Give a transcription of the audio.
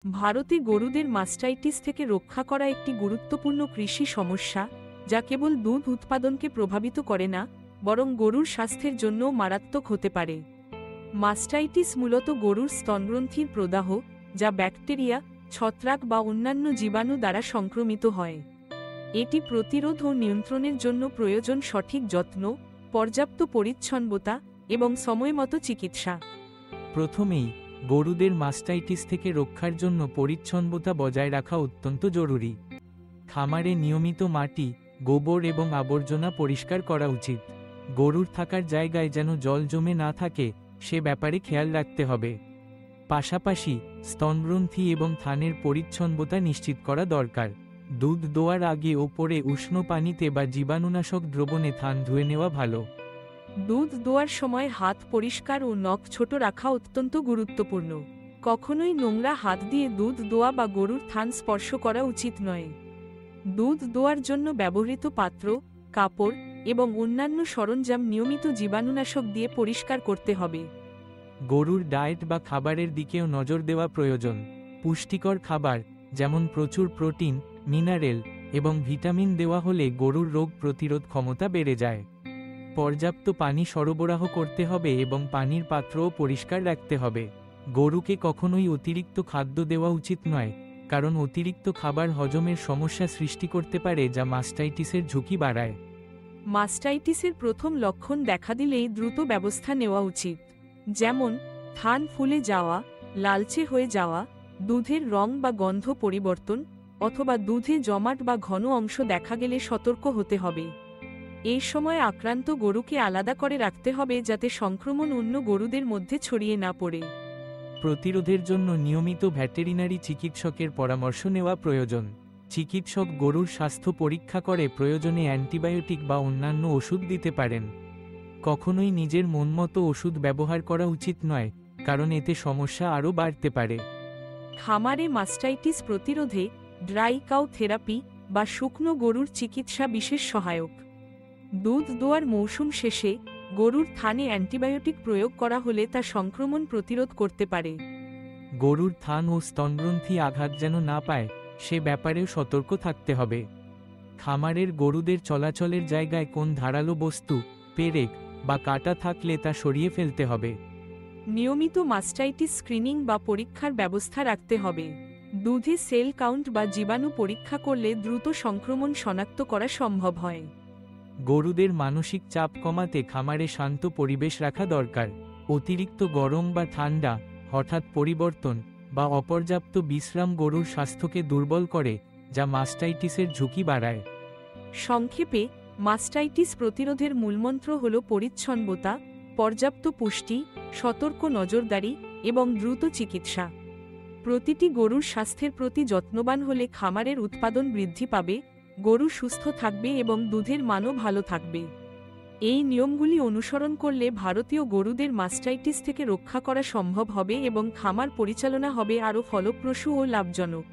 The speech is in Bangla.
ভারতে গরুদের মাস্টাইটিস থেকে রক্ষা করা একটি গুরুত্বপূর্ণ কৃষি সমস্যা, যা কেবল দুধ উৎপাদনকে প্রভাবিত করে না, বরং গরুর স্বাস্থ্যের জন্যও মারাত্মক হতে পারে। মাস্টাইটিস মূলত গরুর স্তনগ্রন্থির প্রদাহ, যা ব্যাকটেরিয়া, ছত্রাক বা অন্যান্য জীবাণু দ্বারা সংক্রমিত হয়। এটি প্রতিরোধ ও নিয়ন্ত্রণের জন্য প্রয়োজন সঠিক যত্ন, পর্যাপ্ত পরিচ্ছন্নতা এবং সময়মতো চিকিৎসা। প্রথমেই গরুদের মাস্টাইটিস থেকে রক্ষার জন্য পরিচ্ছন্নতা বজায় রাখা অত্যন্ত জরুরি। খামারে নিয়মিত মাটি, গোবর এবং আবর্জনা পরিষ্কার করা উচিত। গরুর থাকার জায়গায় যেন জল জমে না থাকে সে ব্যাপারে খেয়াল রাখতে হবে। পাশাপাশি স্তনগ্রন্থি এবং থানের পরিচ্ছন্নতা নিশ্চিত করা দরকার। দুধ দোয়ার আগে ও পরে উষ্ণ পানিতে বা জীবাণুনাশক দ্রবণে থান ধুয়ে নেওয়া ভালো। দুধ দোয়ার সময় হাত পরিষ্কার ও নখ ছোট রাখা অত্যন্ত গুরুত্বপূর্ণ। কখনোই নোংরা হাত দিয়ে দুধ দোয়া বা গরুর থান স্পর্শ করা উচিত নয়। দুধ দোয়ার জন্য ব্যবহৃত পাত্র, কাপড় এবং অন্যান্য সরঞ্জাম নিয়মিত জীবাণুনাশক দিয়ে পরিষ্কার করতে হবে। গরুর ডায়েট বা খাবারের দিকেও নজর দেওয়া প্রয়োজন। পুষ্টিকর খাবার যেমন প্রচুর প্রোটিন, মিনারেল এবং ভিটামিন দেওয়া হলে গরুর রোগ প্রতিরোধ ক্ষমতা বেড়ে যায়। পর্যাপ্ত পানি সরবরাহ করতে হবে এবং পানির পাত্রও পরিষ্কার রাখতে হবে। গরুকে কখনোই অতিরিক্ত খাদ্য দেওয়া উচিত নয়, কারণ অতিরিক্ত খাবার হজমের সমস্যা সৃষ্টি করতে পারে, যা মাস্টাইটিসের ঝুঁকি বাড়ায়। মাস্টাইটিসের প্রথম লক্ষণ দেখা দিলেই দ্রুত ব্যবস্থা নেওয়া উচিত, যেমন থান ফুলে যাওয়া, লালচে হয়ে যাওয়া, দুধের রং বা গন্ধ পরিবর্তন, অথবা দুধে জমাট বা ঘন অংশ দেখা গেলে সতর্ক হতে হবে। এই সময় আক্রান্ত গরুকে আলাদা করে রাখতে হবে যাতে সংক্রমণ অন্য গরুদের মধ্যে ছড়িয়ে না পড়ে। প্রতিরোধের জন্য নিয়মিত ভেটেরিনারি চিকিৎসকের পরামর্শ নেওয়া প্রয়োজন। চিকিৎসক গরুর স্বাস্থ্য পরীক্ষা করে প্রয়োজনে অ্যান্টিবায়োটিক বা অন্যান্য ওষুধ দিতে পারেন। কখনোই নিজের মনমতো ওষুধ ব্যবহার করা উচিত নয়, কারণ এতে সমস্যা আরও বাড়তে পারে। খামারে মাস্টাইটিস প্রতিরোধে ড্রাই কাউ থেরাপি বা শুকনো গরুর চিকিৎসা বিশেষ সহায়ক। দুধ দোয়ার মৌসুম শেষে গরুর থানে অ্যান্টিবায়োটিক প্রয়োগ করা হলে তা সংক্রমণ প্রতিরোধ করতে পারে। গরুর থান ও স্তনগ্রন্থি আঘাত যেন না পায় সে ব্যাপারেও সতর্ক থাকতে হবে। খামারের গরুদের চলাচলের জায়গায় কোন ধারালো বস্তু, পেরেক বা কাঁটা থাকলে তা সরিয়ে ফেলতে হবে। নিয়মিত মাস্টাইটিস স্ক্রিনিং বা পরীক্ষার ব্যবস্থা রাখতে হবে। দুধে সেল কাউন্ট বা জীবাণু পরীক্ষা করলে দ্রুত সংক্রমণ শনাক্ত করা সম্ভব হয়। গরুদের মানসিক চাপ কমাতে খামারে শান্ত পরিবেশ রাখা দরকার। অতিরিক্ত গরম বা ঠান্ডা, হঠাৎ পরিবর্তন বা অপর্যাপ্ত বিশ্রাম গরুর স্বাস্থ্যকে দুর্বল করে, যা মাস্টাইটিসের ঝুঁকি বাড়ায়। সংক্ষেপে, মাস্টাইটিস প্রতিরোধের মূলমন্ত্র হল পরিচ্ছন্নতা, পর্যাপ্ত পুষ্টি, সতর্ক নজরদারি এবং দ্রুত চিকিৎসা। প্রতিটি গরুর স্বাস্থ্যের প্রতি যত্নবান হলে খামারের উৎপাদন বৃদ্ধি পাবে, গরু সুস্থ থাকবে এবং দুধের মানও ভালো থাকবে। এই নিয়মগুলি অনুসরণ করলে ভারতীয় গরুদের মাস্টাইটিস থেকে রক্ষা করা সম্ভব হবে এবং খামার পরিচালনা হবে আরও ফলপ্রসূ ও লাভজনক।